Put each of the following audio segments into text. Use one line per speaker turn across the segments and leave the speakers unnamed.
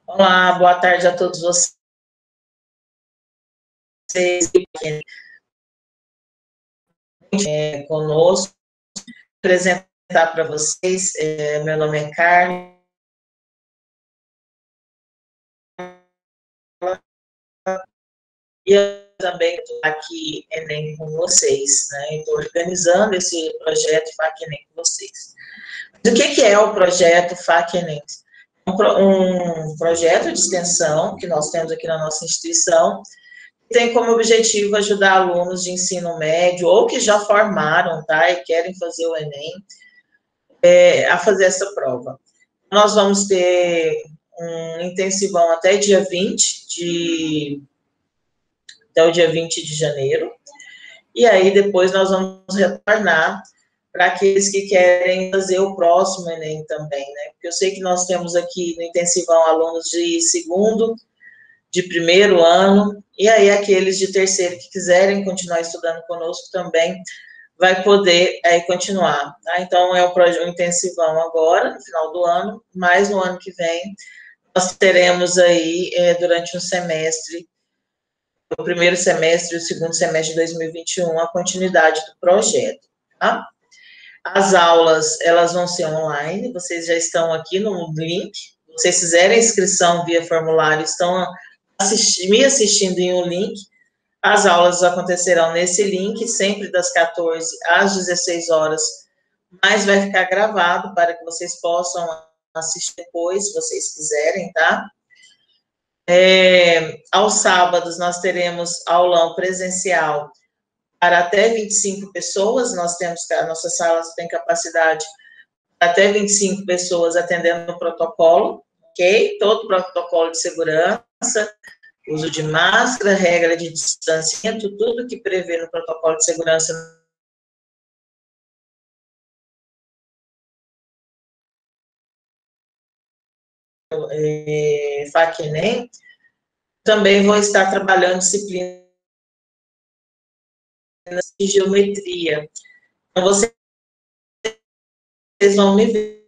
Olá, boa tarde a todos vocês conosco. Apresentar para vocês, meu nome é Carmen. E eu também estou aqui Enem com vocês, né? Estou organizando esse projeto FAC Enem com vocês. Mas o que é o projeto FAC Enem? Um projeto de extensão que nós temos aqui na nossa instituição, que tem como objetivo ajudar alunos de ensino médio ou que já formaram, tá? E querem fazer o Enem, a fazer essa prova. Nós vamos ter um intensivão até dia 20 até o dia 20 de janeiro, e aí depois nós vamos retornar para aqueles que querem fazer o próximo Enem também, né? Porque eu sei que nós temos aqui no intensivão alunos de segundo, de primeiro ano, e aí aqueles de terceiro que quiserem continuar estudando conosco também vai poder continuar, tá? Então, é o intensivão agora, no final do ano, mas no ano que vem nós teremos aí, durante um semestre, o primeiro semestre e o segundo semestre de 2021, a continuidade do projeto, tá? As aulas, elas vão ser online, vocês já estão aqui no link, se vocês fizerem a inscrição via formulário, estão me assistindo em um link. As aulas acontecerão nesse link, sempre das 14 às 16 horas, mas vai ficar gravado para que vocês possam assistir depois, se vocês quiserem, tá? Aos sábados, nós teremos aulão presencial para até 25 pessoas, a nossa sala tem capacidade para até 25 pessoas atendendo o protocolo, ok? Todo o protocolo de segurança, uso de máscara, regra de distanciamento, tudo que prevê no protocolo de segurança FAC Enem. Também vou estar trabalhando disciplinas de geometria. Então, vocês vão me ver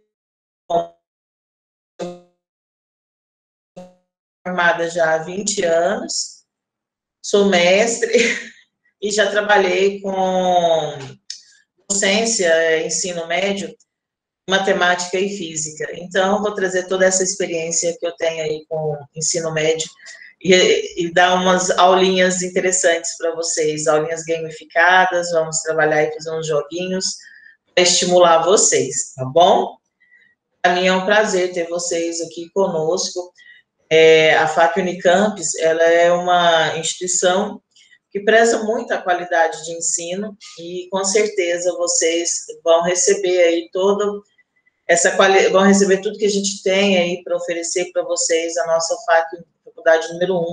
formada já há 20 anos, sou mestre e já trabalhei com docência, ensino médio, matemática e física. Então, vou trazer toda essa experiência que eu tenho aí com ensino médio e dar umas aulinhas interessantes para vocês, aulinhas gamificadas, vamos trabalhar e fazer uns joguinhos para estimular vocês, tá bom? Para mim é um prazer ter vocês aqui conosco. A FAC Unicampus, ela é uma instituição que preza muito a qualidade de ensino e, com certeza, vocês vão receber aí vão receber tudo que a gente tem aí para oferecer para vocês, a nossa FAC, faculdade número 1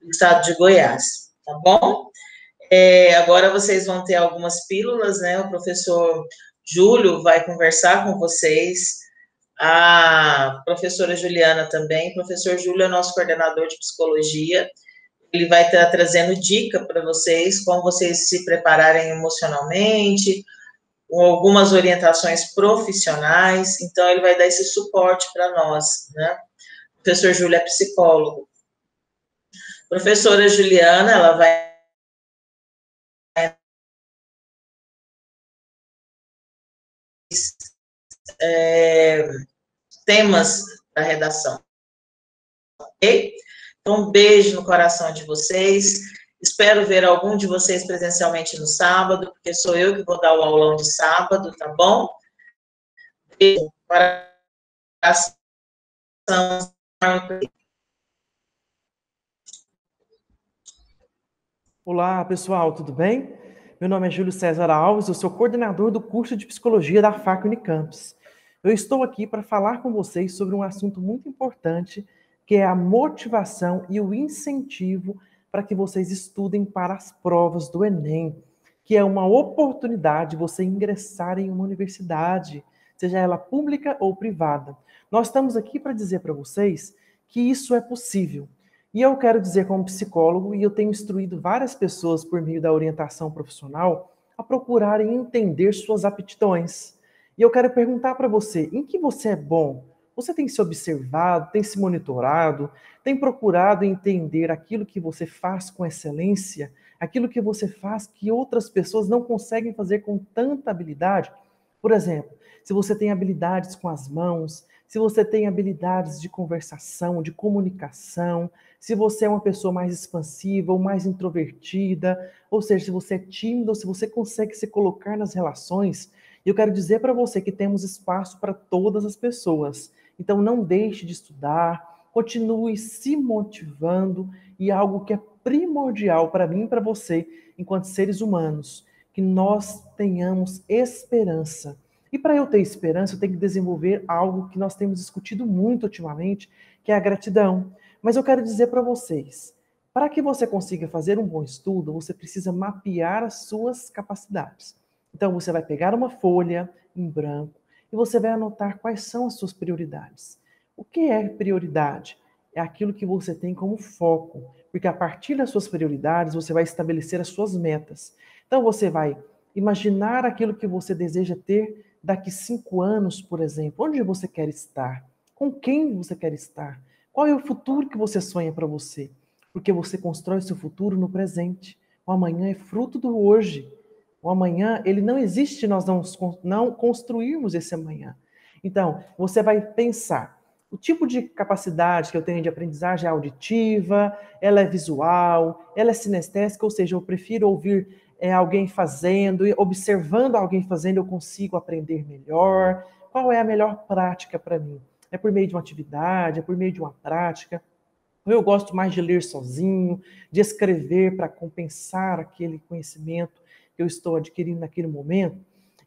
do estado de Goiás, tá bom? Agora vocês vão ter algumas pílulas, né? O professor Júlio vai conversar com vocês, a professora Juliana também. O professor Júlio é nosso coordenador de psicologia, ele vai estar trazendo dica para vocês, como vocês se prepararem emocionalmente, algumas orientações profissionais, então ele vai dar esse suporte para nós, né? O professor Júlio é psicólogo. A professora Juliana, ela vai temas da redação, ok? Então, um beijo no coração de vocês. Espero ver algum de vocês presencialmente no sábado, porque sou eu que vou dar o aulão de sábado, tá bom? Beijo no coração.
Olá, pessoal, tudo bem? Meu nome é Júlio César Alves, eu sou coordenador do curso de Psicologia da FAC Unicampus. Eu estou aqui para falar com vocês sobre um assunto muito importante, que é a motivação e o incentivo para que vocês estudem para as provas do Enem, que é uma oportunidade de você ingressar em uma universidade, seja ela pública ou privada. Nós estamos aqui para dizer para vocês que isso é possível. E eu quero dizer como psicólogo, e eu tenho instruído várias pessoas por meio da orientação profissional a procurarem entender suas aptidões. E eu quero perguntar para você, em que você é bom? Você tem se observado, tem se monitorado, tem procurado entender aquilo que você faz com excelência, aquilo que você faz que outras pessoas não conseguem fazer com tanta habilidade? Por exemplo, se você tem habilidades com as mãos, se você tem habilidades de conversação, de comunicação, se você é uma pessoa mais expansiva ou mais introvertida, ou seja, se você é tímido ou se você consegue se colocar nas relações, eu quero dizer para você que temos espaço para todas as pessoas. Então não deixe de estudar, continue se motivando e algo que é primordial para mim e para você, enquanto seres humanos, que nós tenhamos esperança. E para eu ter esperança, eu tenho que desenvolver algo que nós temos discutido muito ultimamente, que é a gratidão. Mas eu quero dizer para vocês, para que você consiga fazer um bom estudo, você precisa mapear as suas capacidades. Então você vai pegar uma folha em branco e você vai anotar quais são as suas prioridades. O que é prioridade? É aquilo que você tem como foco, porque a partir das suas prioridades você vai estabelecer as suas metas. Então você vai imaginar aquilo que você deseja ter daqui 5 anos, por exemplo. Onde você quer estar? Com quem você quer estar? Qual é o futuro que você sonha para você? Porque você constrói o seu futuro no presente. O amanhã é fruto do hoje. O amanhã, ele não existe se nós não construirmos esse amanhã. Então, você vai pensar, o tipo de capacidade que eu tenho de aprendizagem é auditiva, ela é visual, ela é sinestésica, ou seja, eu prefiro ouvir alguém fazendo, observando alguém fazendo, eu consigo aprender melhor. Qual é a melhor prática para mim? É por meio de uma atividade, é por meio de uma prática. Eu gosto mais de ler sozinho, de escrever para compensar aquele conhecimento que eu estou adquirindo naquele momento.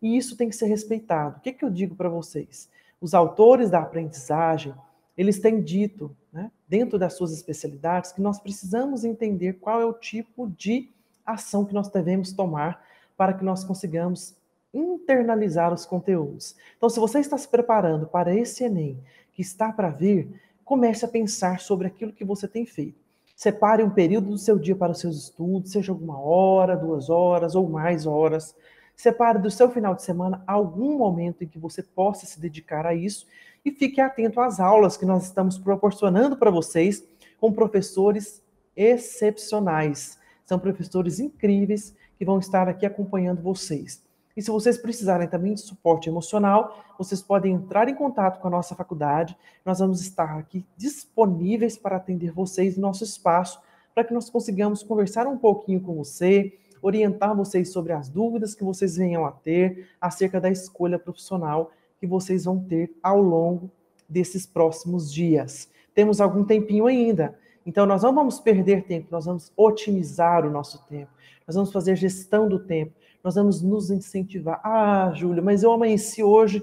E isso tem que ser respeitado. O que eu digo para vocês? Os autores da aprendizagem, eles têm dito, né, dentro das suas especialidades, que nós precisamos entender qual é o tipo de ação que nós devemos tomar para que nós consigamos internalizar os conteúdos. Então, se você está se preparando para esse Enem que está para vir, comece a pensar sobre aquilo que você tem feito. Separe um período do seu dia para os seus estudos, seja 1 hora, 2 horas ou mais horas. Separe do seu final de semana algum momento em que você possa se dedicar a isso e fique atento às aulas que nós estamos proporcionando para vocês com professores excepcionais. São professores incríveis que vão estar aqui acompanhando vocês. E se vocês precisarem também de suporte emocional, vocês podem entrar em contato com a nossa faculdade. Nós vamos estar aqui disponíveis para atender vocês no nosso espaço, para que nós consigamos conversar um pouquinho com você, orientar vocês sobre as dúvidas que vocês venham a ter acerca da escolha profissional que vocês vão ter ao longo desses próximos dias. Temos algum tempinho ainda, então nós não vamos perder tempo, nós vamos otimizar o nosso tempo, nós vamos fazer gestão do tempo, nós vamos nos incentivar. Ah, Júlia, mas eu amanheci hoje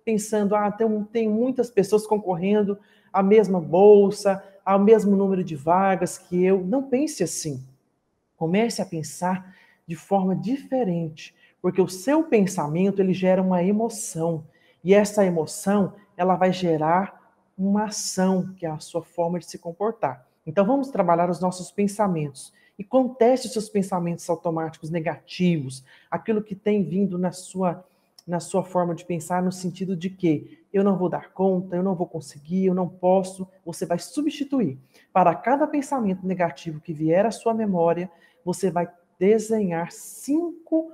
pensando, tem muitas pessoas concorrendo à mesma bolsa, ao mesmo número de vagas que eu. Não pense assim. Comece a pensar de forma diferente, porque o seu pensamento, ele gera uma emoção, e essa emoção, ela vai gerar uma ação, que é a sua forma de se comportar. Então, vamos trabalhar os nossos pensamentos. E conteste os seus pensamentos automáticos negativos, aquilo que tem vindo na sua forma de pensar, no sentido de que eu não vou dar conta, eu não vou conseguir, eu não posso. Você vai substituir. Para cada pensamento negativo que vier à sua memória, você vai desenhar 5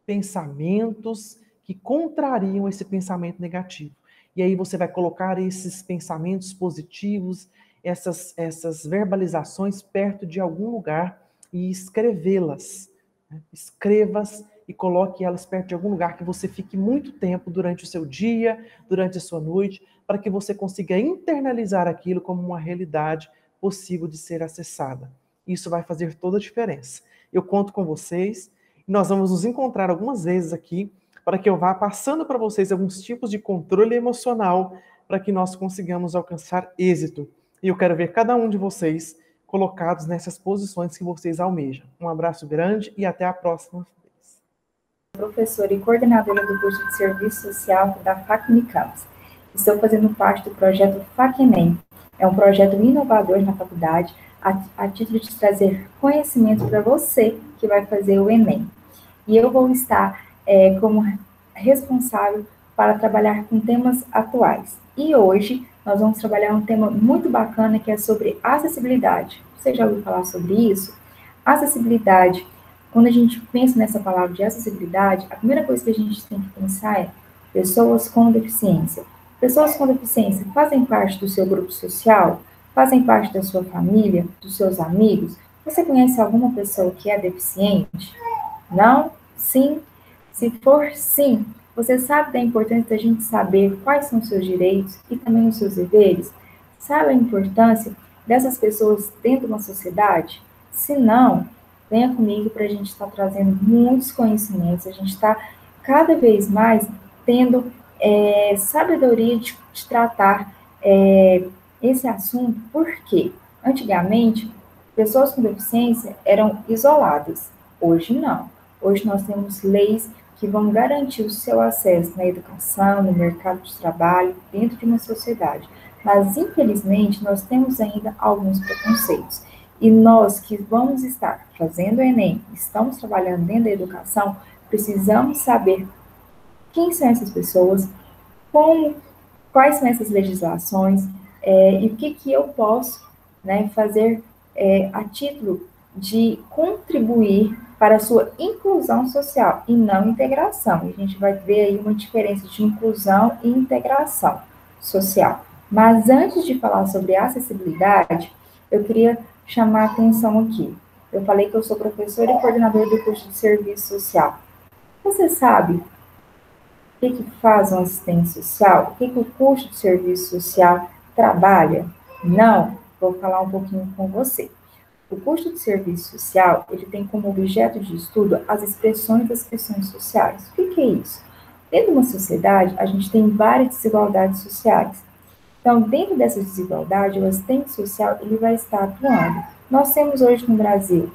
pensamentos que contrariam esse pensamento negativo. E aí você vai colocar esses pensamentos positivos, essas verbalizações perto de algum lugar e escrevê-las. Né? Escreva-as e coloque elas perto de algum lugar que você fique muito tempo durante o seu dia, durante a sua noite, para que você consiga internalizar aquilo como uma realidade possível de ser acessada. Isso vai fazer toda a diferença. Eu conto com vocês. Nós vamos nos encontrar algumas vezes aqui para que eu vá passando para vocês alguns tipos de controle emocional para que nós consigamos alcançar êxito. E eu quero ver cada um de vocês colocados nessas posições que vocês almejam. Um abraço grande e até a próxima vez.
Professora e coordenadora do curso de Serviço Social da FAC Unicamps. Estou fazendo parte do projeto FAC Enem. É um projeto inovador na faculdade, a título de trazer conhecimento para você que vai fazer o Enem. E eu vou estar como responsável para trabalhar com temas atuais. E hoje nós vamos trabalhar um tema muito bacana que é sobre acessibilidade. Você já ouviu falar sobre isso? Acessibilidade. Quando a gente pensa nessa palavra de acessibilidade, a primeira coisa que a gente tem que pensar é pessoas com deficiência. Pessoas com deficiência fazem parte do seu grupo social? Fazem parte da sua família, dos seus amigos? Você conhece alguma pessoa que é deficiente? Não? Sim? Se for sim, você sabe da importância da gente saber quais são os seus direitos e também os seus deveres? Sabe a importância dessas pessoas dentro de uma sociedade? Se não, venha comigo para a gente estar trazendo muitos conhecimentos, a gente está cada vez mais tendo sabedoria de tratar esse assunto, porque antigamente pessoas com deficiência eram isoladas, hoje não. Hoje nós temos leis que vão garantir o seu acesso na educação, no mercado de trabalho, dentro de uma sociedade. Mas, infelizmente, nós temos ainda alguns preconceitos. E nós que vamos estar fazendo o Enem, estamos trabalhando dentro da educação, precisamos saber quem são essas pessoas, quais são essas legislações, e o que eu posso, né, fazer a título de contribuir para a sua inclusão social e não integração. E a gente vai ver aí uma diferença de inclusão e integração social. Mas antes de falar sobre acessibilidade, eu queria chamar a atenção aqui. Eu falei que eu sou professora e coordenadora do curso de serviço social. Você sabe o que faz um assistente social? O que o curso de serviço social trabalha? Não? Vou falar um pouquinho com você. O curso de serviço social, ele tem como objeto de estudo as expressões das questões sociais. O que é isso? Dentro de uma sociedade, a gente tem várias desigualdades sociais. Então, dentro dessa desigualdade, o assistente social, ele vai estar atuando. Nós temos hoje no Brasil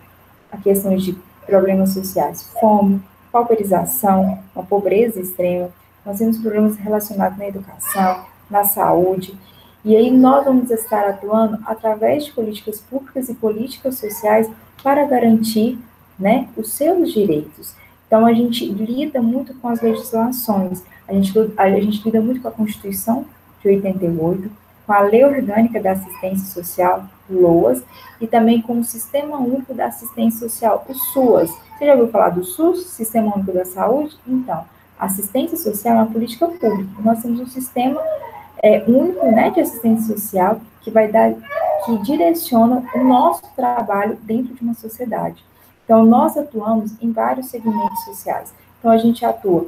a questão de problemas sociais, fome, pauperização, uma pobreza extrema. Nós temos problemas relacionados na educação, na saúde. E aí nós vamos estar atuando através de políticas públicas e políticas sociais para garantir, né, os seus direitos. Então, a gente lida muito com as legislações, a gente lida muito com a Constituição de 88, com a Lei Orgânica da Assistência Social, LOAS, e também com o Sistema Único da Assistência Social, o SUAS. Você já ouviu falar do SUS, Sistema Único da Saúde? Então, assistência social é uma política pública. Nós temos um sistema único, né, de assistência social que direciona o nosso trabalho dentro de uma sociedade. Então, nós atuamos em vários segmentos sociais. Então, a gente atua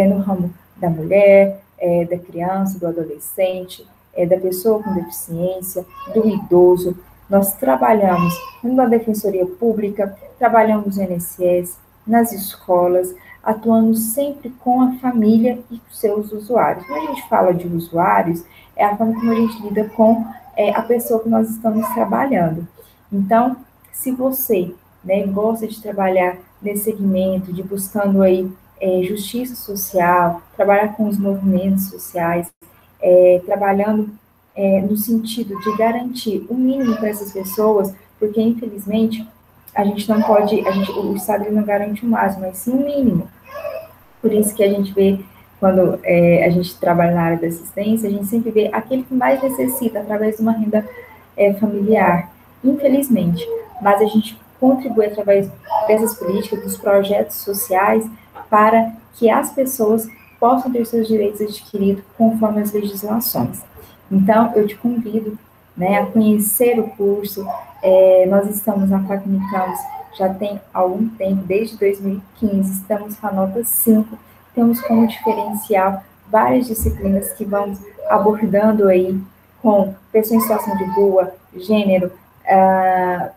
no ramo da mulher, da criança, do adolescente, da pessoa com deficiência, do idoso. Nós trabalhamos na Defensoria Pública, trabalhamos no INSS, nas escolas, atuando sempre com a família e os seus usuários. Quando a gente fala de usuários, é a forma como a gente lida com a pessoa que nós estamos trabalhando. Então, se você, né, gosta de trabalhar nesse segmento, de buscando aí justiça social, trabalhar com os movimentos sociais, trabalhando no sentido de garantir o mínimo para essas pessoas, porque, infelizmente, a gente não pode, o Estado não garante o máximo, mas sim o mínimo. Por isso que a gente vê, quando a gente trabalha na área da assistência, a gente sempre vê aquele que mais necessita, através de uma renda familiar, infelizmente. Mas a gente contribui através dessas políticas, dos projetos sociais, para que as pessoas possam ter seus direitos adquiridos conforme as legislações. Então, eu te convido, né, a conhecer o curso. Nós estamos na FAC-Unicamps já tem algum tempo, desde 2015, estamos com a nota 5, temos como diferencial várias disciplinas que vamos abordando aí com pessoas em situação de rua, gênero,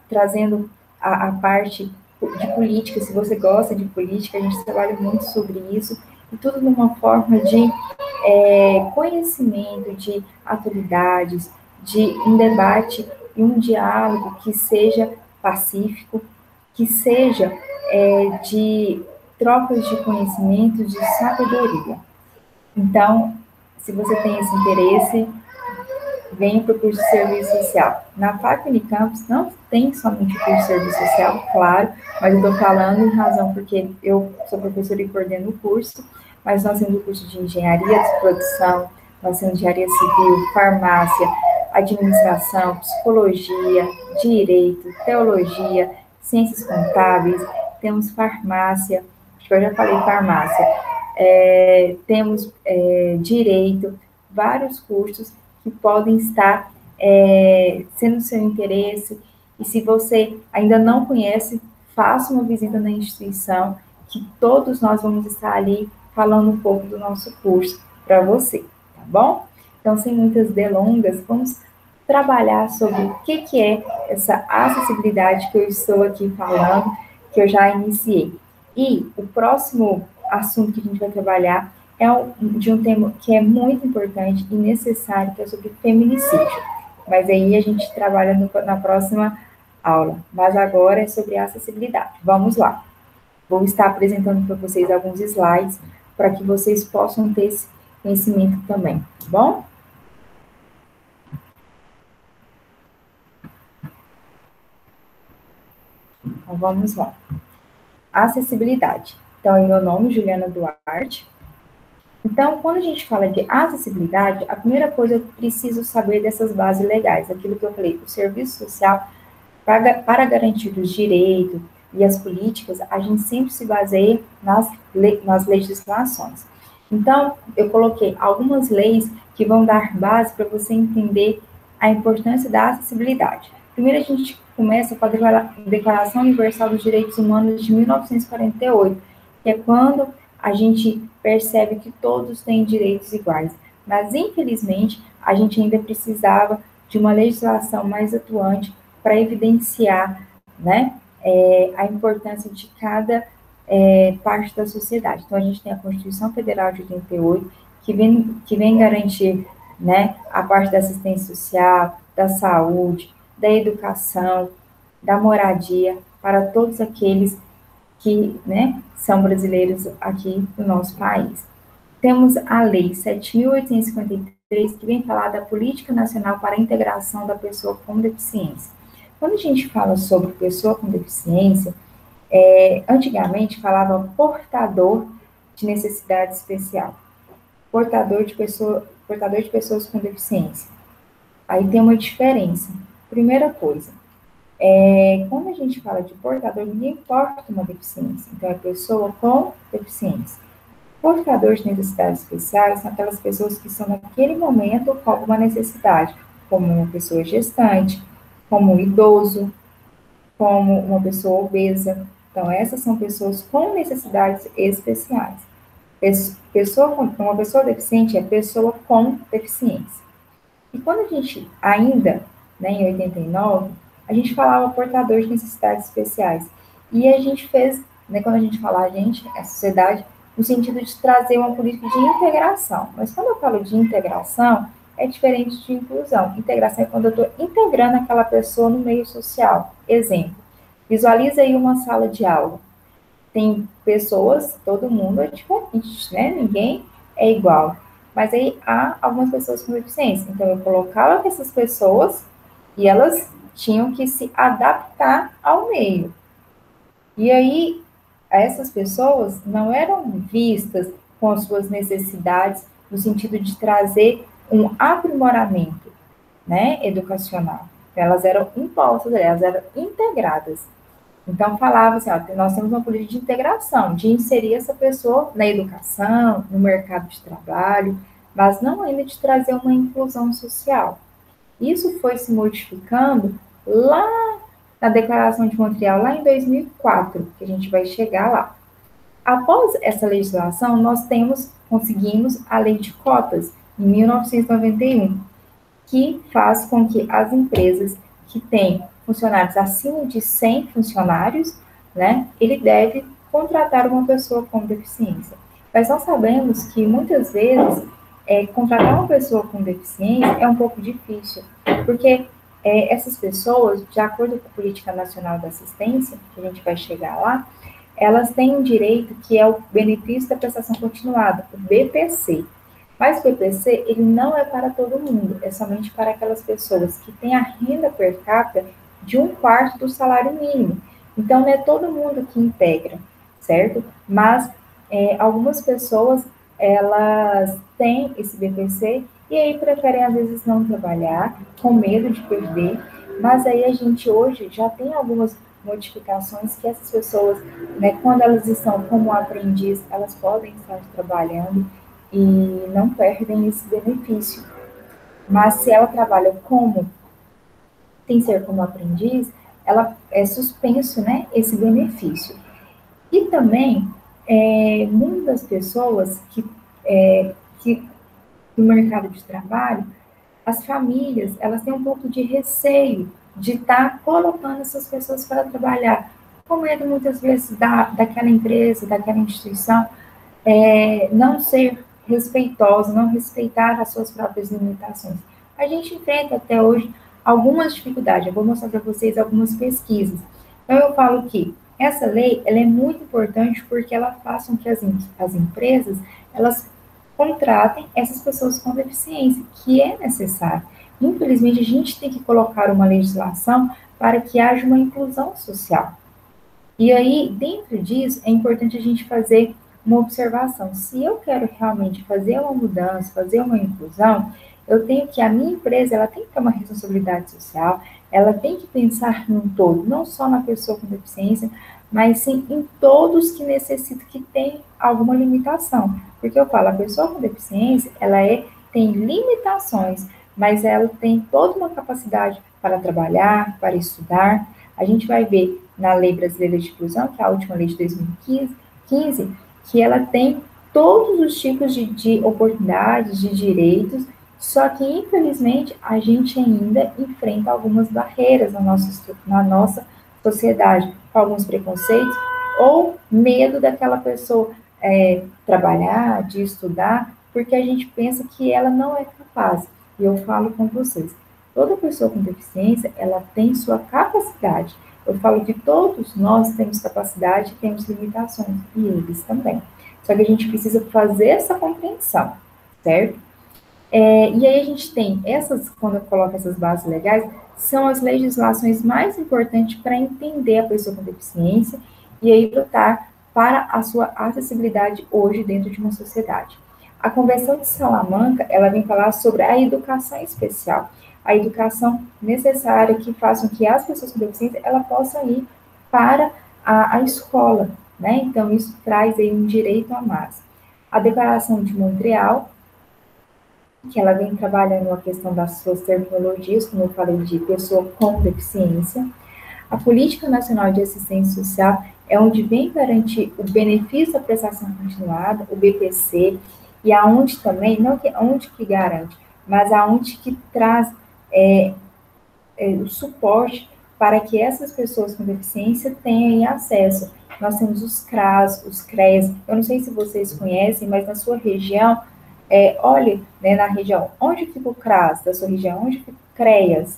trazendo a parte de política. Se você gosta de política, a gente trabalha muito sobre isso, e tudo numa forma de conhecimento, de atualidades, de um debate e um diálogo que seja pacífico, que seja de trocas de conhecimento, de sabedoria. Então, se você tem esse interesse, venha para o curso de serviço social. Na FAC-Unicamps não tem somente o curso de serviço social, claro, mas eu estou falando em razão porque eu sou professora e coordeno o curso, mas nós temos o curso de engenharia de produção, nós temos engenharia civil, farmácia, administração, psicologia, direito, teologia, ciências contábeis, temos farmácia, acho que eu já falei farmácia, temos direito, vários cursos que podem estar sendo do seu interesse, e se você ainda não conhece, faça uma visita na instituição, que todos nós vamos estar ali falando um pouco do nosso curso para você, tá bom? Então, sem muitas delongas, vamos trabalhar sobre o que é essa acessibilidade que eu estou aqui falando, que eu já iniciei. E o próximo assunto que a gente vai trabalhar é de um tema que é muito importante e necessário, que é sobre feminicídio. Mas aí a gente trabalha na próxima aula. Mas agora é sobre acessibilidade. Vamos lá. Vou estar apresentando para vocês alguns slides para que vocês possam ter esse conhecimento também, tá bom? Então, vamos lá. Acessibilidade. Então, meu nome é Juliana Duarte. Então, quando a gente fala de acessibilidade, a primeira coisa eu preciso saber dessas bases legais, aquilo que eu falei, o serviço social, para garantir os direitos e as políticas, a gente sempre se baseia nas legislações. Então, eu coloquei algumas leis que vão dar base para você entender a importância da acessibilidade. Primeiro, a gente começa com a Declaração Universal dos Direitos Humanos de 1948, que é quando a gente percebe que todos têm direitos iguais. Mas, infelizmente, a gente ainda precisava de uma legislação mais atuante para evidenciar, né, a importância de cada parte da sociedade. Então, a gente tem a Constituição Federal de 88, que vem garantir, né, a parte da assistência social, da saúde, da educação, da moradia, para todos aqueles que, né, são brasileiros aqui no nosso país. Temos a Lei 7.853, que vem falar da Política Nacional para a Integração da Pessoa com Deficiência. Quando a gente fala sobre pessoa com deficiência, antigamente falava portador de necessidade especial, portador de pessoas com deficiência. Aí tem uma diferença. Primeira coisa, quando a gente fala de portador, ninguém porta uma deficiência, então é pessoa com deficiência. Portador de necessidades especiais são aquelas pessoas que estão naquele momento com alguma necessidade, como uma pessoa gestante, como um idoso, como uma pessoa obesa. Então, essas são pessoas com necessidades especiais. Uma pessoa deficiente é pessoa com deficiência. E quando a gente ainda, né, em 89, a gente falava portador de necessidades especiais. E a gente fez, né, quando a gente fala a gente, a sociedade, no sentido de trazer uma política de integração. Mas quando eu falo de integração, é diferente de inclusão. Integração é quando eu estou integrando aquela pessoa no meio social. Exemplo, visualiza aí uma sala de aula. Tem pessoas, todo mundo é diferente, né? Ninguém é igual. Mas aí há algumas pessoas com deficiência. Então, eu colocava essas pessoas e elas tinham que se adaptar ao meio. E aí, essas pessoas não eram vistas com as suas necessidades no sentido de trazer um aprimoramento, né, educacional. Elas eram impostas, elas eram integradas. Então, falava assim, ó, nós temos uma política de integração, de inserir essa pessoa na educação, no mercado de trabalho, mas não ainda de trazer uma inclusão social. Isso foi se modificando lá na Declaração de Montreal, lá em 2004, que a gente vai chegar lá. Após essa legislação, nós conseguimos a Lei de Cotas, em 1991, que faz com que as empresas que têm funcionários acima de 100 funcionários, né, ele deve contratar uma pessoa com deficiência. Mas nós sabemos que, muitas vezes, contratar uma pessoa com deficiência é um pouco difícil, porque essas pessoas, de acordo com a Política Nacional da Assistência, que a gente vai chegar lá, elas têm um direito que é o benefício da prestação continuada, o BPC. Mas o BPC, ele não é para todo mundo, é somente para aquelas pessoas que têm a renda per capita de 1/4 do salário mínimo. Então, não é todo mundo que integra, certo? Mas algumas pessoas elas têm esse BPC e aí preferem, às vezes, não trabalhar, com medo de perder, mas aí a gente hoje já tem algumas modificações que essas pessoas, né, quando elas estão como aprendiz, elas podem estar trabalhando e não perdem esse benefício. Mas se ela trabalha como, sem ser como aprendiz, ela é suspenso, né, esse benefício. E também, muitas pessoas que no mercado de trabalho, as famílias, elas têm um pouco de receio de estar colocando essas pessoas para trabalhar, com medo muitas vezes daquela empresa, daquela instituição, não ser respeitosa, não respeitar as suas próprias limitações. A gente enfrenta até hoje algumas dificuldades, eu vou mostrar para vocês algumas pesquisas. Então, eu falo que essa lei, ela é muito importante porque ela faz com que as empresas, elas contratem essas pessoas com deficiência, que é necessário. Infelizmente, a gente tem que colocar uma legislação para que haja uma inclusão social. E aí, dentro disso, é importante a gente fazer uma observação. Se eu quero realmente fazer uma mudança, fazer uma inclusão, eu tenho que, a minha empresa, ela tem que ter uma responsabilidade social, ela tem que pensar num todo, não só na pessoa com deficiência, mas sim em todos que necessitam, que tem alguma limitação. Porque eu falo, a pessoa com deficiência, tem limitações, mas ela tem toda uma capacidade para trabalhar, para estudar. A gente vai ver na Lei Brasileira de Inclusão, que é a última lei de 2015, que ela tem todos os tipos de oportunidades, de direitos, só que, infelizmente, a gente ainda enfrenta algumas barreiras na nossa sociedade, com alguns preconceitos, ou medo daquela pessoa trabalhar, de estudar, porque a gente pensa que ela não é capaz. E eu falo com vocês, toda pessoa com deficiência, ela tem sua capacidade. Eu falo que todos nós temos capacidade e temos limitações, e eles também. Só que a gente precisa fazer essa compreensão, certo? E aí a gente tem quando eu coloco essas bases legais, são as legislações mais importantes para entender a pessoa com deficiência e aí lutar para a sua acessibilidade hoje dentro de uma sociedade. A Convenção de Salamanca, ela vem falar sobre a educação especial, a educação necessária que faça com que as pessoas com deficiência ela possam ir para a escola, né? Então, isso traz aí um direito a mais. A Declaração de Montreal, que ela vem trabalhando a questão das suas terminologias, como eu falei, de pessoa com deficiência. A Política Nacional de Assistência Social é onde vem garantir o benefício da prestação continuada, o BPC, e aonde também, não que onde que garante, mas aonde que traz o suporte para que essas pessoas com deficiência tenham acesso. Nós temos os CRAS, os CREAS, eu não sei se vocês conhecem, mas na sua região, olhe, né, na região, onde fica o CRAS da sua região, onde fica o CREAS,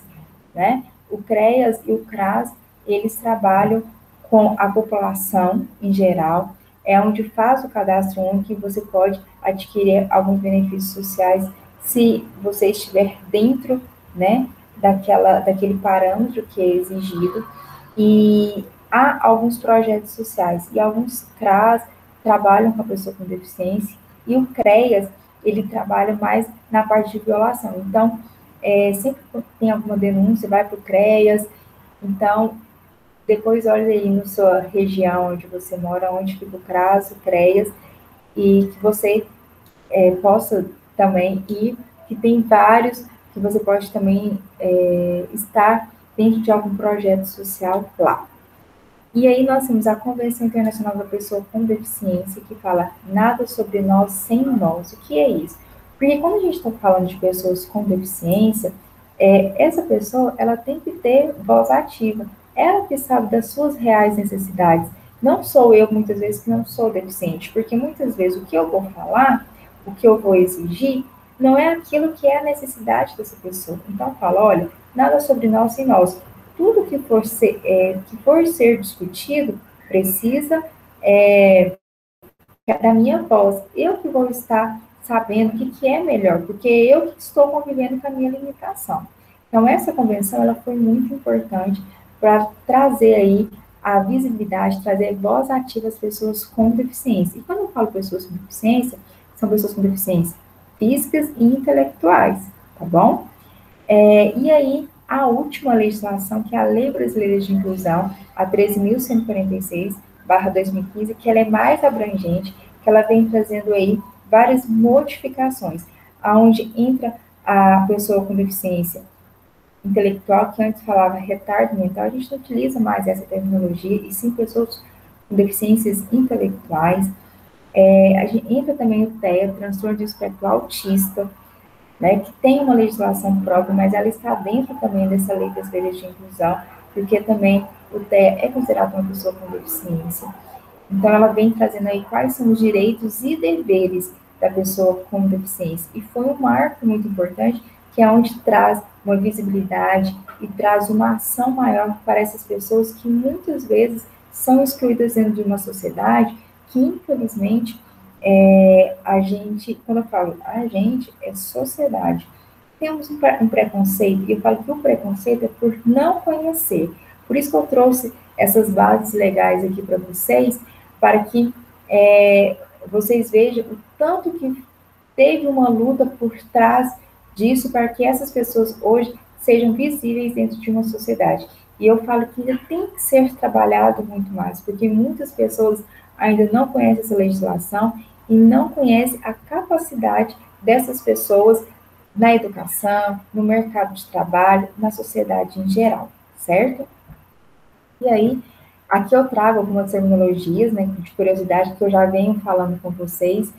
né? O CREAS e o CRAS, eles trabalham com a população em geral, é onde faz o cadastro único e você pode adquirir alguns benefícios sociais se você estiver dentro, né, daquele parâmetro que é exigido. E há alguns projetos sociais e alguns CRAS trabalham com a pessoa com deficiência e o CREAS, ele trabalha mais na parte de violação. Então, sempre que tem alguma denúncia, vai para o CREAS. Então, depois olha aí na sua região onde você mora, onde fica o CRAS, o CREAS, e que você possa também ir, que tem vários, que você pode também estar dentro de algum projeto social lá. E aí nós temos a Convenção Internacional da Pessoa com Deficiência, que fala nada sobre nós sem nós. O que é isso? Porque quando a gente está falando de pessoas com deficiência, essa pessoa ela tem que ter voz ativa. Ela que sabe das suas reais necessidades. Não sou eu, muitas vezes, que não sou deficiente, porque muitas vezes o que eu vou falar, o que eu vou exigir, não é aquilo que é a necessidade dessa pessoa. Então, eu falo, olha, nada sobre nós sem nós. Tudo que for ser discutido precisa da minha voz. Eu que vou estar sabendo o que é melhor, porque eu que estou convivendo com a minha limitação. Então, essa convenção ela foi muito importante para trazer aí a visibilidade, trazer voz ativa às pessoas com deficiência. E quando eu falo pessoas com deficiência, são pessoas com deficiências físicas e intelectuais, tá bom? E aí, a última legislação, que é a Lei Brasileira de Inclusão, a 13.146/2015, que ela é mais abrangente, que ela vem trazendo aí várias modificações, aonde entra a pessoa com deficiência intelectual, que antes falava retardo mental, a gente não utiliza mais essa terminologia, e sim pessoas com deficiências intelectuais. A gente entra também o TEA, transtorno de espectro autista, né, que tem uma legislação própria, mas ela está dentro também dessa lei brasileira de inclusão, porque também o TEA é considerado uma pessoa com deficiência. Então, ela vem trazendo aí quais são os direitos e deveres da pessoa com deficiência. E foi um marco muito importante, que é onde traz uma visibilidade e traz uma ação maior para essas pessoas que muitas vezes são excluídas dentro de uma sociedade que, infelizmente, a gente, quando eu falo a gente, é sociedade. Temos um preconceito, e eu falo que o preconceito é por não conhecer. Por isso que eu trouxe essas bases legais aqui para vocês, para que vocês vejam o tanto que teve uma luta por trás disso, para que essas pessoas hoje sejam visíveis dentro de uma sociedade. E eu falo que ainda tem que ser trabalhado muito mais, porque muitas pessoas ainda não conhecem essa legislação e não conhecem a capacidade dessas pessoas na educação, no mercado de trabalho, na sociedade em geral, certo? E aí, aqui eu trago algumas terminologias, né, de curiosidade que eu já venho falando com vocês,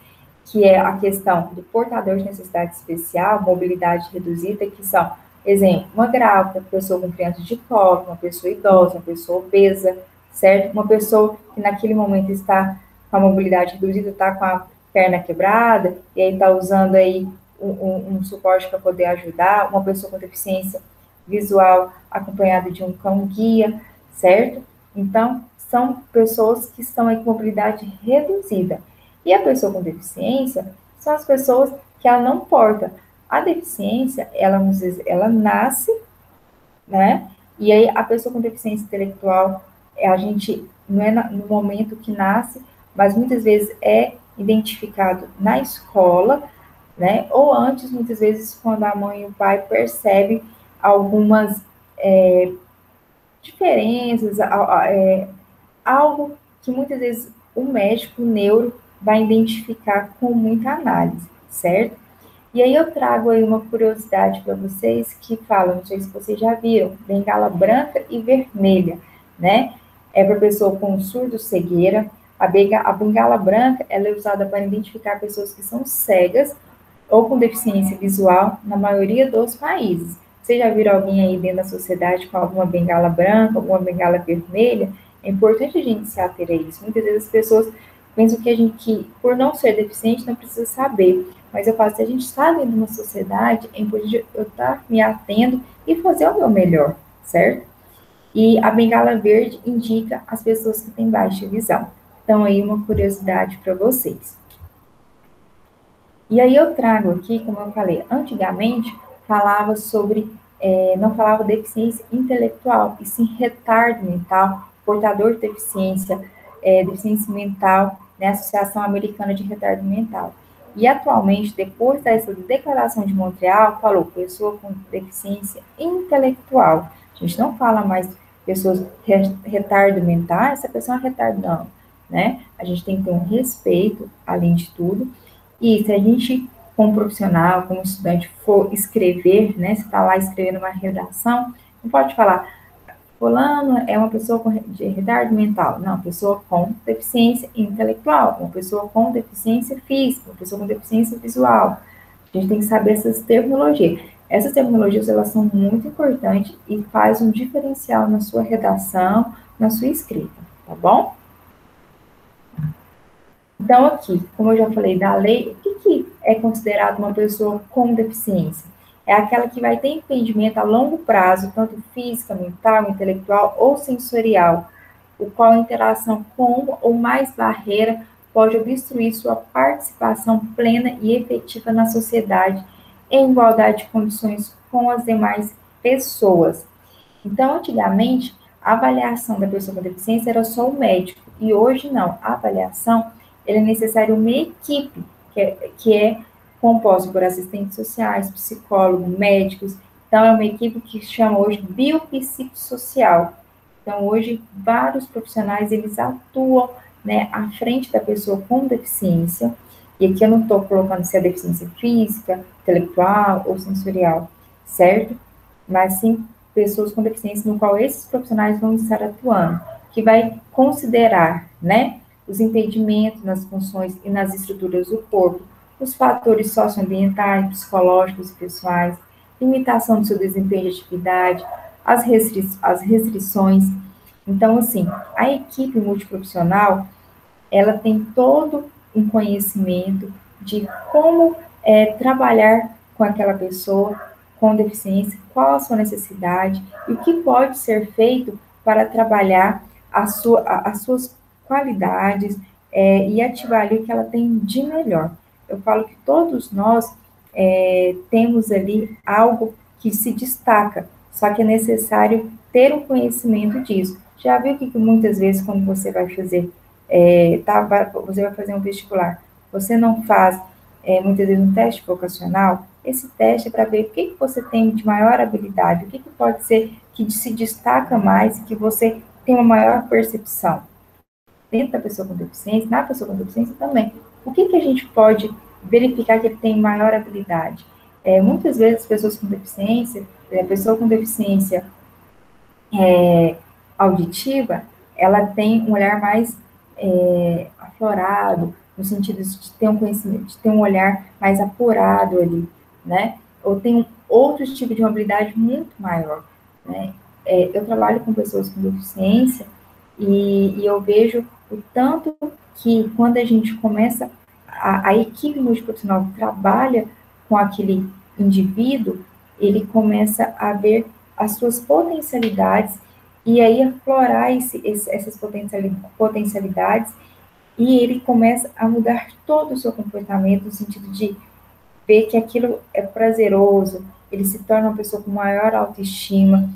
que é a questão do portador de necessidade especial, mobilidade reduzida, que são, exemplo, uma grávida, pessoa com criança de colo, uma pessoa idosa, uma pessoa obesa, certo? Uma pessoa que naquele momento está com a mobilidade reduzida, está com a perna quebrada, e aí está usando aí um suporte para poder ajudar, uma pessoa com deficiência visual acompanhada de um cão-guia, certo? Então, são pessoas que estão aí com mobilidade reduzida. E a pessoa com deficiência são as pessoas que ela não porta. A deficiência, ela nasce, né? E aí a pessoa com deficiência intelectual, a gente, não é no momento que nasce, mas muitas vezes é identificado na escola, né? Ou antes, muitas vezes, quando a mãe e o pai percebem algumas diferenças, algo que muitas vezes o médico, o neuro, vai identificar com muita análise, certo? E aí eu trago aí uma curiosidade para vocês que falam, não sei se vocês já viram, bengala branca e vermelha, né? É para pessoa com surdo-cegueira. A bengala branca, ela é usada para identificar pessoas que são cegas ou com deficiência visual na maioria dos países. Vocês já viram alguém aí dentro da sociedade com alguma bengala branca, alguma bengala vermelha? É importante a gente se ater a isso. Muitas vezes as pessoas pensam que por não ser deficiente, não precisa saber. Mas eu falo, se a gente está dentro de uma sociedade, é importante eu estar me atendo e fazer o meu melhor, certo? E a bengala verde indica as pessoas que têm baixa visão. Então, aí uma curiosidade para vocês. E aí eu trago aqui, como eu falei, antigamente falava sobre, não falava deficiência intelectual, e sim retardo mental, portador de deficiência, deficiência mental, né, Associação Americana de Retardo Mental. E atualmente, depois dessa Declaração de Montreal, falou pessoa com deficiência intelectual. A gente não fala mais pessoas retardo mental, essa pessoa é retardo, não, né? A gente tem que ter um respeito, além de tudo. E se a gente, como profissional, como estudante, for escrever, né, você está lá escrevendo uma redação, não pode falar, fulano é uma pessoa de retardo mental. Não, pessoa com deficiência intelectual, uma pessoa com deficiência física, uma pessoa com deficiência visual. A gente tem que saber essas terminologias. Essas terminologias, elas são muito importantes e fazem um diferencial na sua redação, na sua escrita, tá bom? Então, aqui, como eu já falei da lei, o que é considerado uma pessoa com deficiência? É aquela que vai ter impedimento a longo prazo, tanto física, mental, intelectual ou sensorial, o qual a interação com uma ou mais barreira pode obstruir sua participação plena e efetiva na sociedade, em igualdade de condições com as demais pessoas. Então, antigamente, a avaliação da pessoa com deficiência era só o médico, e hoje não. A avaliação, é necessário uma equipe, que é composta por assistentes sociais, psicólogos, médicos. Então, é uma equipe que chama hoje biopsicossocial. Então, hoje, vários profissionais, eles atuam, né, à frente da pessoa com deficiência. E aqui eu não estou colocando se é deficiência física, intelectual ou sensorial, certo? Mas sim pessoas com deficiência no qual esses profissionais vão estar atuando, que vai considerar, né, os entendimentos nas funções e nas estruturas do corpo, os fatores socioambientais, psicológicos e pessoais, limitação do seu desempenho de atividade, as restrições. Então, assim, a equipe multiprofissional, ela tem todo um conhecimento de como trabalhar com aquela pessoa com deficiência, qual a sua necessidade e o que pode ser feito para trabalhar as suas qualidades e ativar ali o que ela tem de melhor. Eu falo que todos nós temos ali algo que se destaca, só que é necessário ter um conhecimento disso. Já viu que muitas vezes quando você vai fazer você vai fazer um vestibular, você não faz muitas vezes um teste vocacional? Esse teste é para ver o que você tem de maior habilidade, o que pode ser que se destaca mais, que você tem uma maior percepção. Dentro da pessoa com deficiência, na pessoa com deficiência também. O que a gente pode verificar que ele tem maior habilidade? Muitas vezes as pessoas com deficiência, a pessoa com deficiência auditiva, ela tem um olhar mais aflorado, no sentido de ter um conhecimento, de ter um olhar mais apurado ali, né? Ou tem outro tipo de uma habilidade muito maior, né? Eu trabalho com pessoas com deficiência e eu vejo o tanto que quando a gente começa, a equipe multiprofissional trabalha com aquele indivíduo, ele começa a ver as suas potencialidades e aí aflorar essas potencialidades e ele começa a mudar todo o seu comportamento no sentido de ver que aquilo é prazeroso, ele se torna uma pessoa com maior autoestima,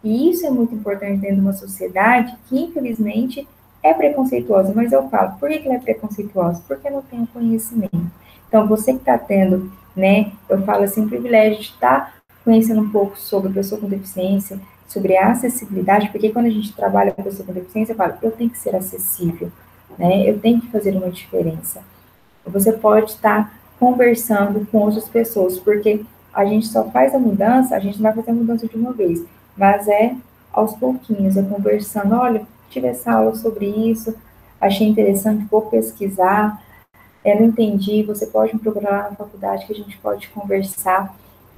e isso é muito importante dentro de uma sociedade que, infelizmente, é preconceituosa, mas eu falo, por que ela é preconceituosa? Porque não tem o conhecimento. Então, você que está tendo, né, eu falo assim, o privilégio de estar conhecendo um pouco sobre a pessoa com deficiência, sobre a acessibilidade, porque quando a gente trabalha com a pessoa com deficiência, eu falo, eu tenho que ser acessível, né, eu tenho que fazer uma diferença. Você pode estar conversando com outras pessoas, porque a gente só faz a mudança, a gente não vai fazer a mudança de uma vez, mas aos pouquinhos, conversando, olha, tive essa aula sobre isso, achei interessante, vou pesquisar, não entendi, você pode me procurar lá na faculdade que a gente pode conversar,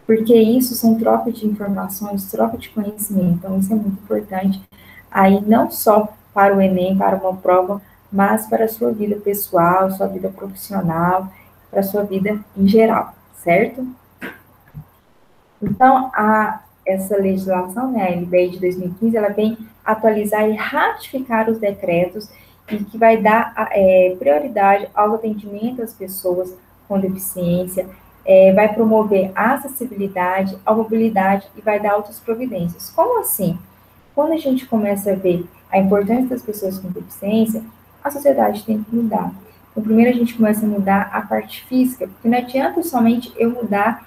porque isso são troca de informações, troca de conhecimento, então isso é muito importante, aí não só para o Enem, para uma prova, mas para a sua vida pessoal, sua vida profissional, para a sua vida em geral, certo? Então, essa legislação, né, a LBI de 2015, ela vem atualizar e ratificar os decretos e que vai dar prioridade ao atendimento às pessoas com deficiência, vai promover a acessibilidade, a mobilidade e vai dar outras providências. Como assim? Quando a gente começa a ver a importância das pessoas com deficiência, a sociedade tem que mudar. Então, primeiro a gente começa a mudar a parte física, porque não adianta somente eu mudar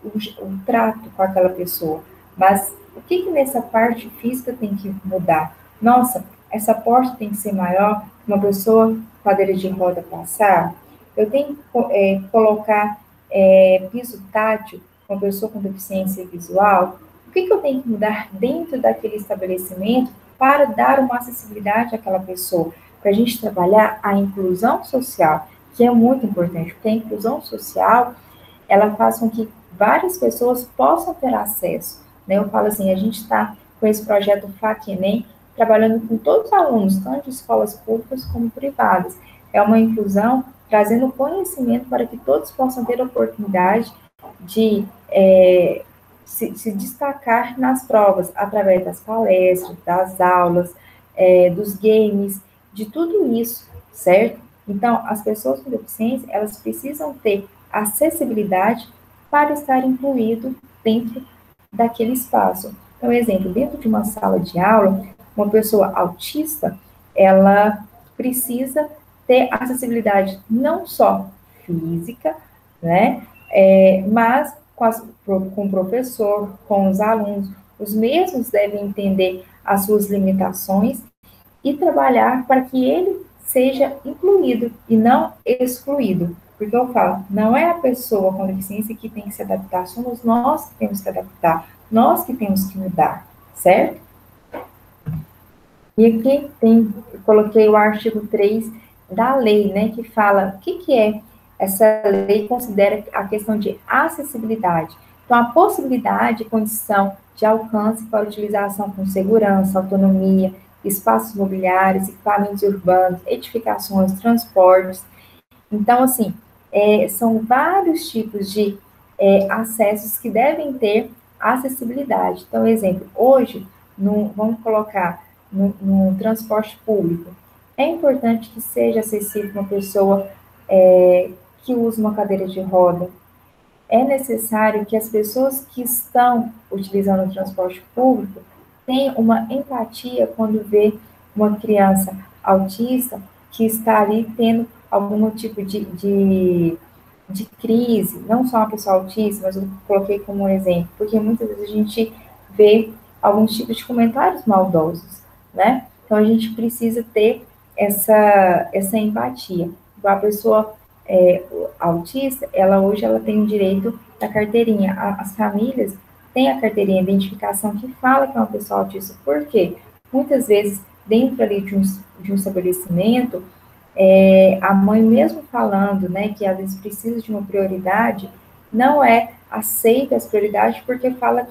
o trato com aquela pessoa, mas o que nessa parte física tem que mudar? Nossa, essa porta tem que ser maior, uma pessoa com cadeira de roda passar, eu tenho que colocar piso tátil, uma pessoa com deficiência visual, o que eu tenho que mudar dentro daquele estabelecimento para dar uma acessibilidade àquela pessoa? Para a gente trabalhar a inclusão social, que é muito importante, porque a inclusão social, ela faz com que várias pessoas possam ter acesso, né? Eu falo assim, a gente está com esse projeto FAC-ENEM, trabalhando com todos os alunos, tanto de escolas públicas como privadas. É uma inclusão trazendo conhecimento para que todos possam ter a oportunidade de se destacar nas provas, através das palestras, das aulas, dos games, de tudo isso, certo? Então, as pessoas com deficiência, elas precisam ter acessibilidade para estar incluído dentro daquele espaço. Então, exemplo, dentro de uma sala de aula, uma pessoa autista, ela precisa ter acessibilidade não só física, né? Mas com o professor, com os alunos, os mesmos devem entender as suas limitações e trabalhar para que ele seja incluído e não excluído. Porque eu falo, não é a pessoa com deficiência que tem que se adaptar, somos nós que temos que adaptar, nós que temos que mudar, certo? E aqui eu coloquei o artigo 3 da lei, né, que fala o que é essa lei, considera a questão de acessibilidade. Então, a possibilidade e condição de alcance para utilização com segurança, autonomia, espaços mobiliários, equipamentos urbanos, edificações, transportes. Então, assim, são vários tipos de acessos que devem ter acessibilidade. Então, exemplo, hoje, vamos colocar no transporte público, é importante que seja acessível uma pessoa que usa uma cadeira de roda. É necessário que as pessoas que estão utilizando o transporte público tenham uma empatia quando vê uma criança autista que está ali tendo algum tipo de crise, não só uma pessoa autista, mas eu coloquei como um exemplo, porque muitas vezes a gente vê alguns tipos de comentários maldosos, né? Então, a gente precisa ter essa empatia. A pessoa autista, hoje ela tem o direito da carteirinha. As famílias têm a carteirinha de identificação que fala que é uma pessoa autista. Por quê? Muitas vezes, dentro ali de um estabelecimento, a mãe mesmo falando, né, que às vezes precisa de uma prioridade, não aceita as prioridades porque fala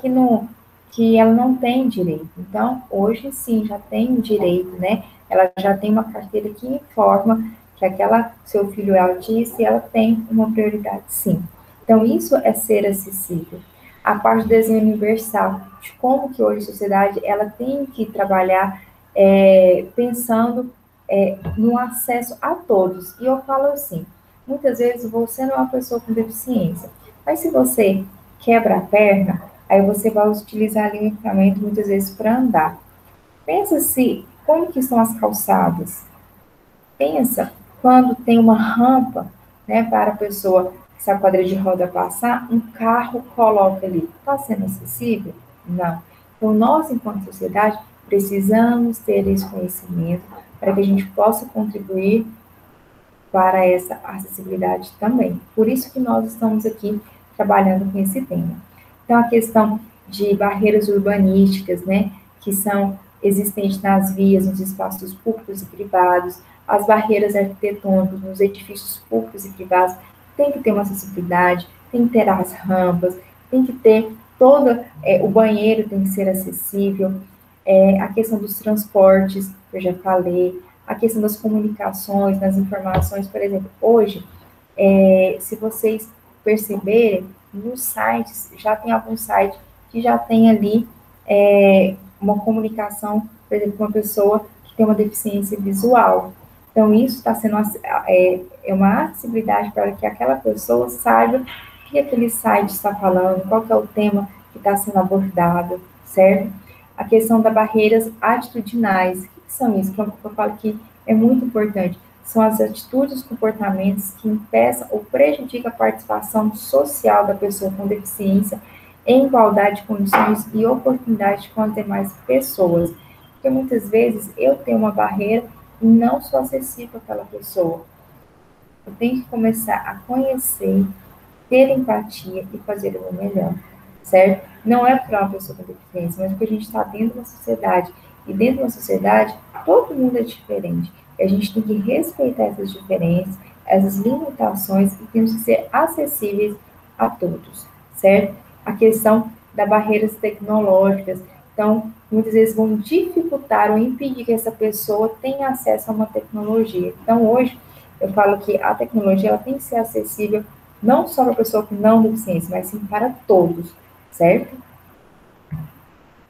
que ela não tem direito. Então, hoje sim, já tem um direito, né? Ela já tem uma carteira que informa que seu filho é autista e ela tem uma prioridade, sim. Então, isso é ser acessível. A parte do desenho universal, de como que hoje a sociedade, ela tem que trabalhar pensando no acesso a todos. E eu falo assim, muitas vezes você não é uma pessoa com deficiência, mas se você quebra a perna, aí você vai utilizar ali o equipamento muitas vezes para andar. Pensa como que estão as calçadas. Pensa quando tem uma rampa, né, para a pessoa, se a cadeira de roda passar, um carro coloca ali. Está sendo acessível? Não. Então, nós, enquanto sociedade, precisamos ter esse conhecimento para que a gente possa contribuir para essa acessibilidade também. Por isso que nós estamos aqui trabalhando com esse tema. Então, a questão de barreiras urbanísticas, né, que são existentes nas vias, nos espaços públicos e privados, as barreiras arquitetônicas nos edifícios públicos e privados, tem que ter uma acessibilidade, tem que ter as rampas, tem que ter o banheiro tem que ser acessível, a questão dos transportes, que eu já falei, a questão das comunicações, das informações, por exemplo, hoje, se vocês perceberem, nos sites, já tem algum site que já tem ali uma comunicação, por exemplo, com uma pessoa que tem uma deficiência visual. Então, isso está sendo uma acessibilidade para que aquela pessoa saiba o que aquele site está falando, qual que é o tema que está sendo abordado, certo? A questão das barreiras atitudinais. O que são isso? Que eu falo que é muito importante. São as atitudes e comportamentos que impeçam ou prejudicam a participação social da pessoa com deficiência em igualdade de condições e oportunidades com as demais pessoas. Porque muitas vezes eu tenho uma barreira e não sou acessível àquela pessoa. Eu tenho que começar a conhecer, ter empatia e fazer o meu melhor, certo? Não é para uma pessoa com deficiência, mas porque a gente está dentro de uma sociedade. E dentro de uma sociedade, todo mundo é diferente. E a gente tem que respeitar essas diferenças, essas limitações e temos que ser acessíveis a todos, certo? A questão das barreiras tecnológicas. Então, muitas vezes vão dificultar ou impedir que essa pessoa tenha acesso a uma tecnologia. Então, hoje, eu falo que a tecnologia ela tem que ser acessível não só para a pessoa com não deficiência, mas sim para todos, certo?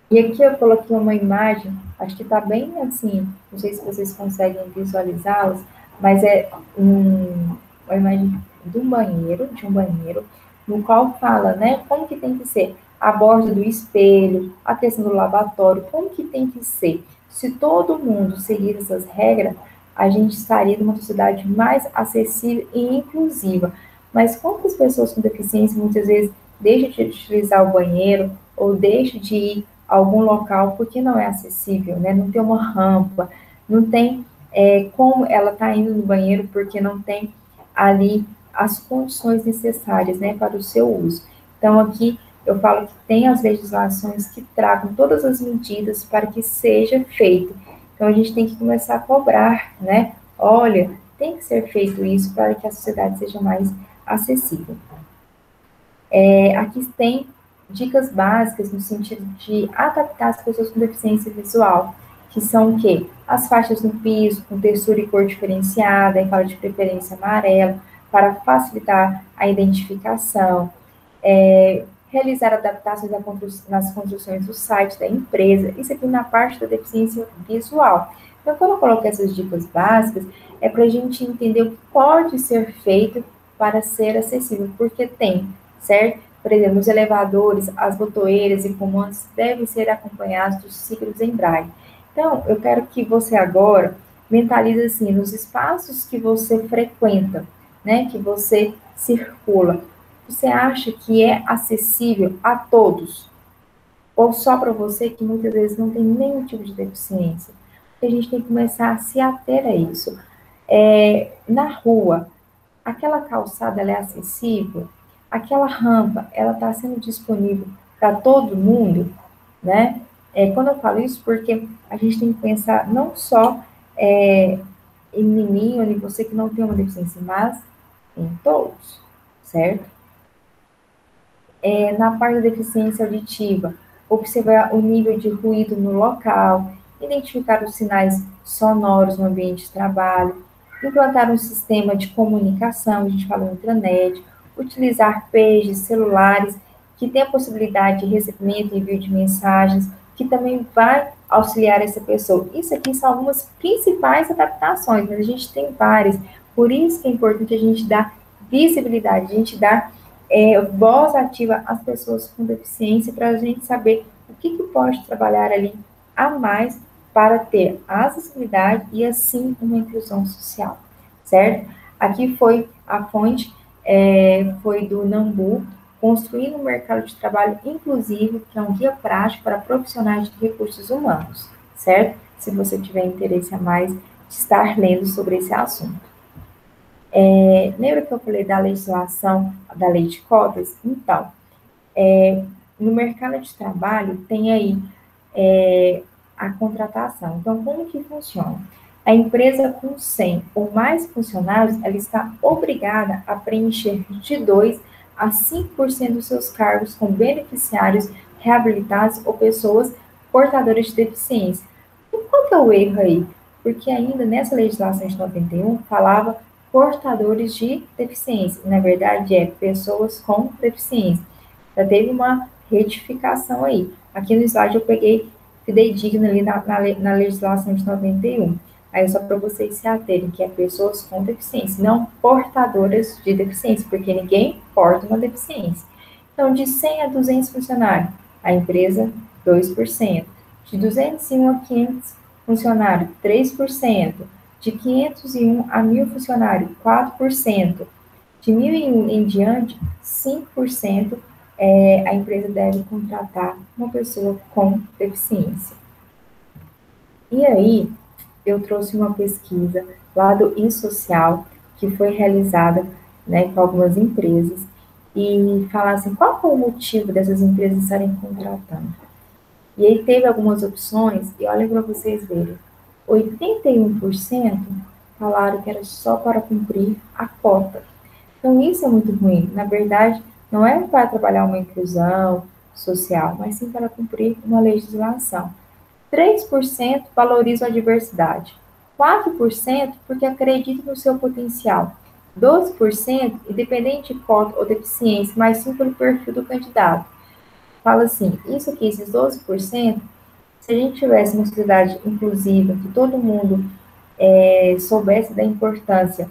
E aqui eu coloquei uma imagem, acho que está bem assim, não sei se vocês conseguem visualizá-las, mas é uma imagem de um banheiro, no qual fala, né, como que tem que ser a borda do espelho, a questão do lavatório, como que tem que ser. Se todo mundo seguir essas regras, a gente estaria numa sociedade mais acessível e inclusiva. Mas quantas pessoas com deficiência muitas vezes deixam de utilizar o banheiro ou deixam de ir a algum local porque não é acessível, né? Não tem uma rampa, não tem como ela está indo no banheiro porque não tem ali as condições necessárias, né, para o seu uso. Então, aqui eu falo que tem as legislações que tragam todas as medidas para que seja feito. Então, a gente tem que começar a cobrar, né? Olha, tem que ser feito isso para que a sociedade seja mais acessível. Aqui tem dicas básicas no sentido de adaptar as pessoas com deficiência visual, que são o quê? As faixas no piso, com textura e cor diferenciada, em fala de preferência amarela, para facilitar a identificação, realizar adaptações nas construções do site da empresa, isso aqui na parte da deficiência visual. Então, quando eu coloco essas dicas básicas, é para a gente entender o que pode ser feito para ser acessível, porque tem, certo? Por exemplo, os elevadores, as botoeiras e comandos devem ser acompanhados dos signos em braille. Então, eu quero que você agora mentalize assim, nos espaços que você frequenta, né, que você circula, você acha que é acessível a todos? Ou só para você que muitas vezes não tem nenhum tipo de deficiência? Porque a gente tem que começar a se ater a isso. Na rua, aquela calçada ela é acessível? Aquela rampa, ela está sendo disponível para todo mundo, né? Quando eu falo isso, porque a gente tem que pensar não só em mim ou em você que não tem uma deficiência, mas em todos, certo? Na parte da deficiência auditiva, observar o nível de ruído no local, identificar os sinais sonoros no ambiente de trabalho, implantar um sistema de comunicação, a gente fala intranet, utilizar pages, celulares, que tem a possibilidade de recebimento e envio de mensagens, que também vai auxiliar essa pessoa. Isso aqui são algumas principais adaptações, mas a gente tem várias, por isso que é importante a gente dar visibilidade, a gente dar voz ativa às pessoas com deficiência para a gente saber o que pode trabalhar ali a mais para ter acessibilidade e, assim, uma inclusão social, certo? Aqui foi a fonte, foi do Nambu, Construindo um Mercado de Trabalho Inclusivo, que é um guia prático para profissionais de recursos humanos, certo? Se você tiver interesse a mais de estar lendo sobre esse assunto. Lembra que eu falei da legislação da lei de cotas? Então, no mercado de trabalho tem aí a contratação. Então, como que funciona? A empresa com 100 ou mais funcionários, ela está obrigada a preencher de 2 a 5% dos seus cargos com beneficiários reabilitados ou pessoas portadoras de deficiência. E qual que é o erro aí? Porque ainda nessa legislação de 91 falava portadores de deficiência. Na verdade, pessoas com deficiência. Já teve uma retificação aí. Aqui no slide eu peguei fidedigno ali na legislação de 91. Aí só para vocês se aterem, que é pessoas com deficiência, não portadoras de deficiência, porque ninguém porta uma deficiência. Então, de 100 a 200 funcionários, a empresa, 2%. De 201 a 500 funcionários, 3%. De 501 a 1.000 funcionários, 4%. De 1.001 em diante, 5%, a empresa deve contratar uma pessoa com deficiência. E aí, eu trouxe uma pesquisa lá do eSocial, que foi realizada, né, com algumas empresas, e falar assim, qual foi o motivo dessas empresas estarem contratando? E aí teve algumas opções, e olha para vocês verem, 81% falaram que era só para cumprir a cota. Então, isso é muito ruim. Na verdade, não é para trabalhar uma inclusão social, mas sim para cumprir uma legislação. 3% valorizam a diversidade. 4% porque acreditam no seu potencial. 12% independente de cota ou deficiência, mas sim pelo perfil do candidato. Fala assim, isso aqui, esses 12%, se a gente tivesse uma sociedade inclusiva, que todo mundo soubesse da importância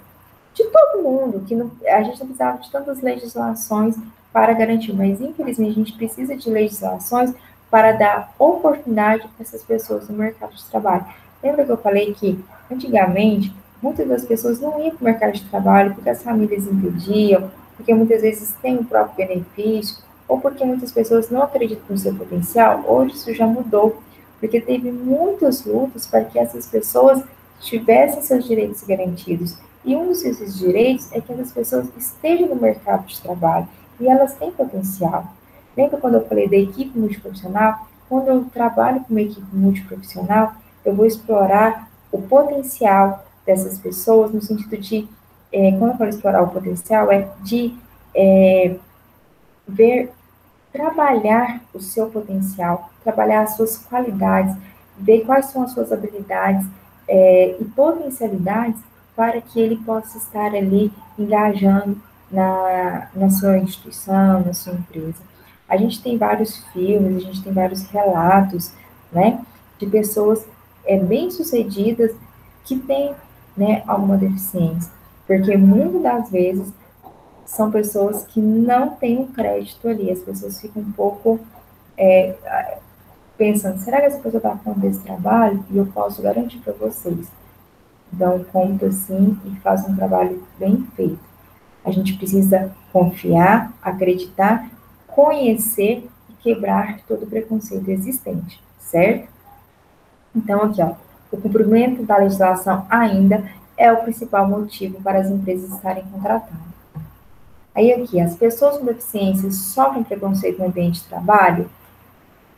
de todo mundo, que não, a gente não precisava de tantas legislações para garantir, mas infelizmente a gente precisa de legislações para dar oportunidade a essas pessoas no mercado de trabalho. Lembra que eu falei que, antigamente, muitas das pessoas não iam para o mercado de trabalho porque as famílias impediam, porque muitas vezes tem o próprio benefício, ou porque muitas pessoas não acreditam no seu potencial? Hoje isso já mudou, porque teve muitas lutas para que essas pessoas tivessem seus direitos garantidos. E um desses direitos é que essas pessoas estejam no mercado de trabalho e elas têm potencial. Lembra quando eu falei da equipe multiprofissional? Quando eu trabalho com uma equipe multiprofissional, eu vou explorar o potencial dessas pessoas no sentido de, quando eu falo explorar o potencial, é de ver, trabalhar o seu potencial, trabalhar as suas qualidades, ver quais são as suas habilidades e potencialidades para que ele possa estar ali engajando na sua instituição, na sua empresa. A gente tem vários filmes, a gente tem vários relatos, né, de pessoas bem-sucedidas que têm, né, alguma deficiência, porque muitas das vezes são pessoas que não têm um crédito ali, as pessoas ficam um pouco pensando, será que essa pessoa está falando desse trabalho? E eu posso garantir para vocês, dão conta sim e fazem um trabalho bem feito. A gente precisa confiar, acreditar, conhecer e quebrar todo o preconceito existente, certo? Então, aqui, ó, o cumprimento da legislação ainda é o principal motivo para as empresas estarem contratando. Aí, aqui, as pessoas com deficiência sofrem preconceito no ambiente de trabalho?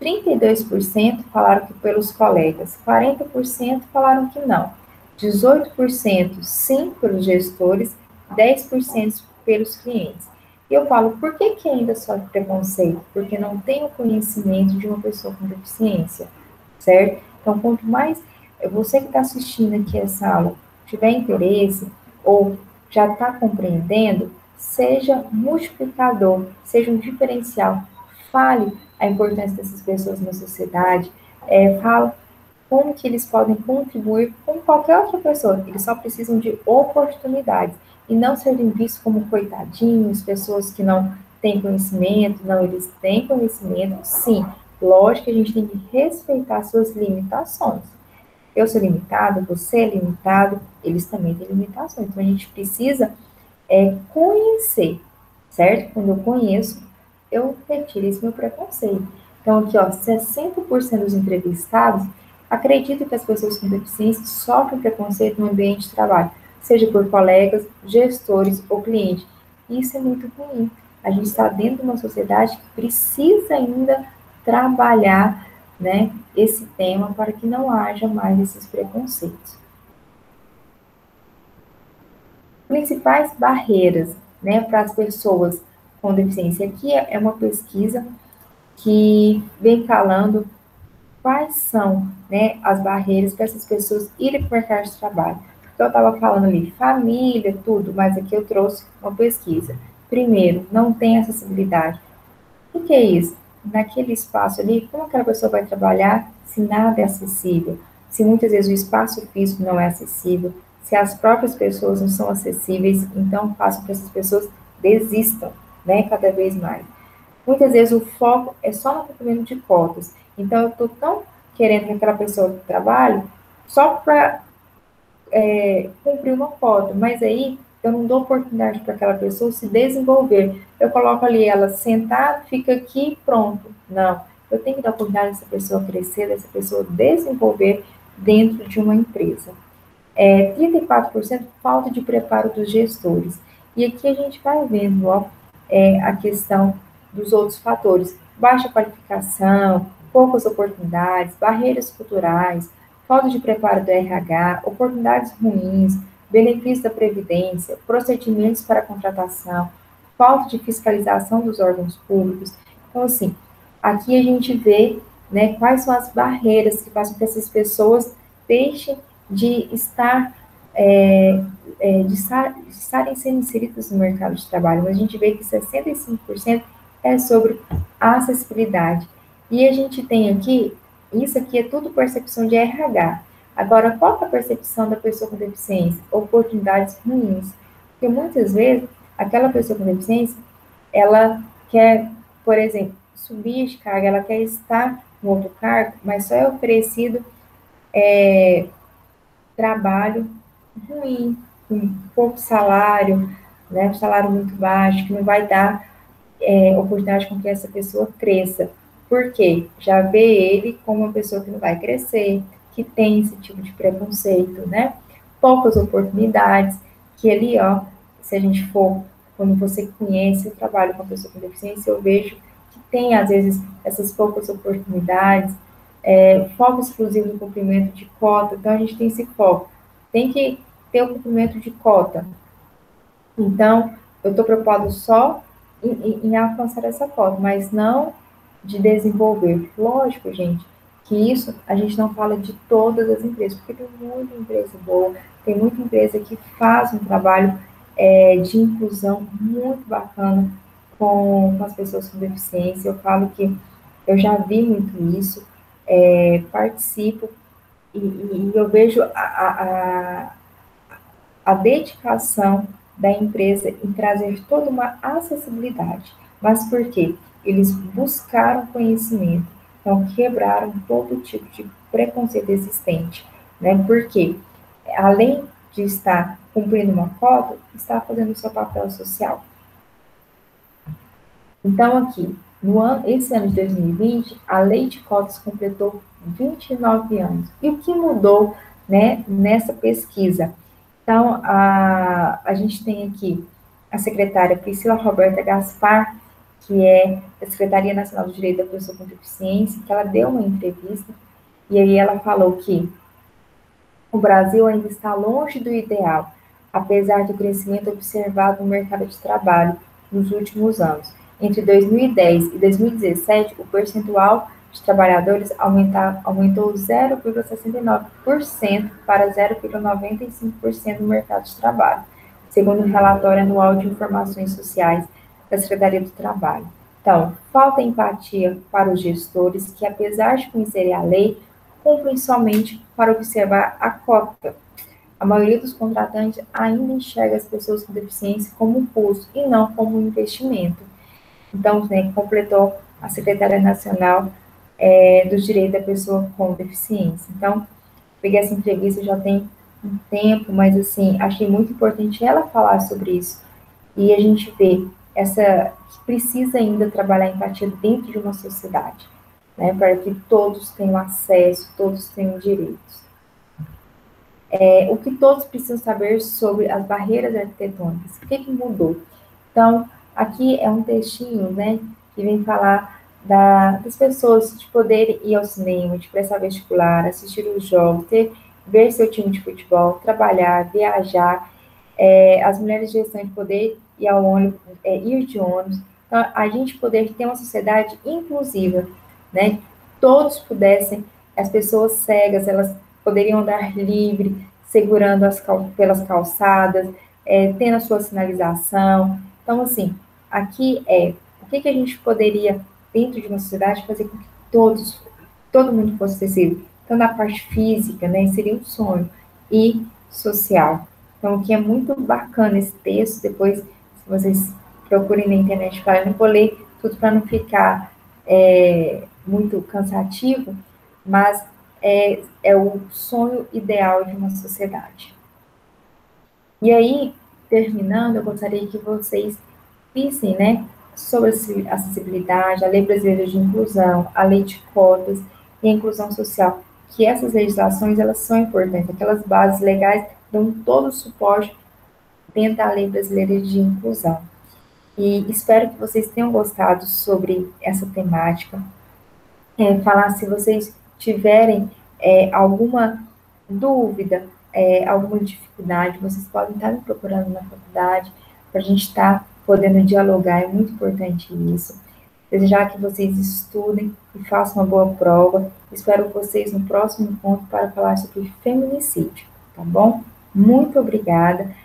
32% falaram que pelos colegas, 40% falaram que não, 18% sim pelos gestores, 10% pelos clientes. E eu falo, por que ainda sofre preconceito? Porque não tem o conhecimento de uma pessoa com deficiência, certo? Então, quanto mais você que está assistindo aqui essa aula tiver interesse ou já está compreendendo, seja multiplicador, seja um diferencial, fale a importância dessas pessoas na sociedade, fala como que eles podem contribuir com qualquer outra pessoa. Eles só precisam de oportunidades e não serem vistos como coitadinhos, pessoas que não têm conhecimento. Não, eles têm conhecimento, sim. Lógico que a gente tem que respeitar suas limitações. Eu sou limitado, você é limitado, eles também têm limitações. Então, a gente precisa conhecer, certo? Quando eu conheço, eu retiro esse meu preconceito. Então, aqui, ó, 60% dos entrevistados acreditam que as pessoas com deficiência sofrem preconceito no ambiente de trabalho, seja por colegas, gestores ou clientes. Isso é muito ruim. A gente está dentro de uma sociedade que precisa ainda trabalhar, né, esse tema para que não haja mais esses preconceitos. Principais barreiras, né, para as pessoas com deficiência. Aqui é uma pesquisa que vem falando quais são, né, as barreiras para essas pessoas irem para o mercado de trabalho. Então, eu estava falando ali, família, tudo, mas aqui eu trouxe uma pesquisa. Primeiro, não tem acessibilidade. O que é isso? Naquele espaço ali, como aquela pessoa vai trabalhar se nada é acessível? Se muitas vezes o espaço físico não é acessível, se as próprias pessoas não são acessíveis, então faço que essas pessoas desistam, né, cada vez mais. Muitas vezes o foco é só no cumprimento de cotas. Então, eu estou tão querendo que aquela pessoa trabalhe só para cumprir uma cota, mas aí eu não dou oportunidade para aquela pessoa se desenvolver. Eu coloco ali ela sentada, fica aqui, pronto. Não, eu tenho que dar oportunidade dessa pessoa crescer, dessa pessoa desenvolver dentro de uma empresa. 34% falta de preparo dos gestores. E aqui a gente vai vendo, ó, a questão dos outros fatores. Baixa qualificação, poucas oportunidades, barreiras culturais, falta de preparo do RH, oportunidades ruins, benefícios da Previdência, procedimentos para contratação, falta de fiscalização dos órgãos públicos. Então, assim, aqui a gente vê, né, quais são as barreiras que fazem com que essas pessoas deixem de estarem sendo inseridas no mercado de trabalho. Mas a gente vê que 65% é sobre a acessibilidade. E a gente tem aqui, isso aqui é tudo percepção de RH. Agora, qual é a percepção da pessoa com deficiência? Oportunidades ruins. Porque muitas vezes, aquela pessoa com deficiência, ela quer, por exemplo, subir de carga, ela quer estar no outro cargo, mas só é oferecido trabalho ruim, com pouco salário, né, um salário muito baixo, que não vai dar oportunidade com que essa pessoa cresça. Por quê? Já vê ele como uma pessoa que não vai crescer, que tem esse tipo de preconceito, né? Poucas oportunidades, que ali, ó, se a gente for, quando você conhece, eu trabalho com uma pessoa com deficiência, eu vejo que tem, às vezes, essas poucas oportunidades, foco exclusivo no cumprimento de cota, então a gente tem esse foco. Tem que ter o cumprimento de cota. Então, eu estou preocupado só em alcançar essa cota, mas não de desenvolver. Lógico, gente, que isso a gente não fala de todas as empresas, porque tem muita empresa boa, tem muita empresa que faz um trabalho de inclusão muito bacana com as pessoas com deficiência. Eu falo que eu já vi muito isso, participo e eu vejo a dedicação da empresa em trazer toda uma acessibilidade. Mas por quê? Eles buscaram conhecimento, então quebraram todo tipo de preconceito existente, né? Porque além de estar cumprindo uma cota, está fazendo o seu papel social. Então aqui, esse ano de 2020, a lei de cotas completou 29 anos. E o que mudou, né, nessa pesquisa? Então, a gente tem aqui a secretária Priscila Roberta Gaspar, que é da Secretaria Nacional do Direito da Pessoa com Deficiência, que ela deu uma entrevista, e aí ela falou que o Brasil ainda está longe do ideal, apesar do crescimento observado no mercado de trabalho nos últimos anos. Entre 2010 e 2017, o percentual de trabalhadores aumentou 0,69% para 0,95% no mercado de trabalho, segundo o relatório anual de informações sociais da Secretaria do Trabalho. Então, falta empatia para os gestores que, apesar de conhecerem a lei, cumprem somente para observar a cota. A maioria dos contratantes ainda enxerga as pessoas com deficiência como um custo e não como um investimento. Então, né, completou a Secretaria Nacional dos Direitos da Pessoa com Deficiência. Então, peguei essa entrevista já tem um tempo, mas assim, achei muito importante ela falar sobre isso. E a gente vê que precisa ainda trabalhar a empatia dentro de uma sociedade, né, para que todos tenham acesso, todos tenham direitos. O que todos precisam saber sobre as barreiras arquitetônicas, o que mudou? Então, aqui é um textinho, né, que vem falar das pessoas de poderem ir ao cinema, de prestar vestibular, assistir os jogos, ver seu time de futebol, trabalhar, viajar, as mulheres de gestão de poder ir ao ônibus, ir de ônibus. Então, a gente poder ter uma sociedade inclusiva, né? Todos pudessem, as pessoas cegas, elas poderiam andar livre, segurando pelas calçadas, tendo a sua sinalização. Então, assim, aqui o que a gente poderia, dentro de uma sociedade, fazer com que todo mundo fosse acessível. Então, na parte física, né, seria um sonho, e social. Então, o que é muito bacana esse texto, depois, se vocês procurem na internet, para não vou ler tudo para não ficar muito cansativo, mas é o sonho ideal de uma sociedade. E aí, terminando, eu gostaria que vocês vissem, né, sobre a acessibilidade, a Lei Brasileira de Inclusão, a Lei de Cotas e a inclusão social, que essas legislações, elas são importantes, aquelas bases legais dão todo o suporte dentro da Lei Brasileira de Inclusão. E espero que vocês tenham gostado sobre essa temática. Falar se vocês tiverem alguma dúvida, alguma dificuldade, vocês podem estar me procurando na faculdade, para a gente estar podendo dialogar, é muito importante isso. Desejar que vocês estudem e façam uma boa prova. Espero vocês no próximo encontro para falar sobre feminicídio, tá bom? Muito obrigada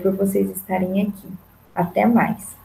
por vocês estarem aqui. Até mais.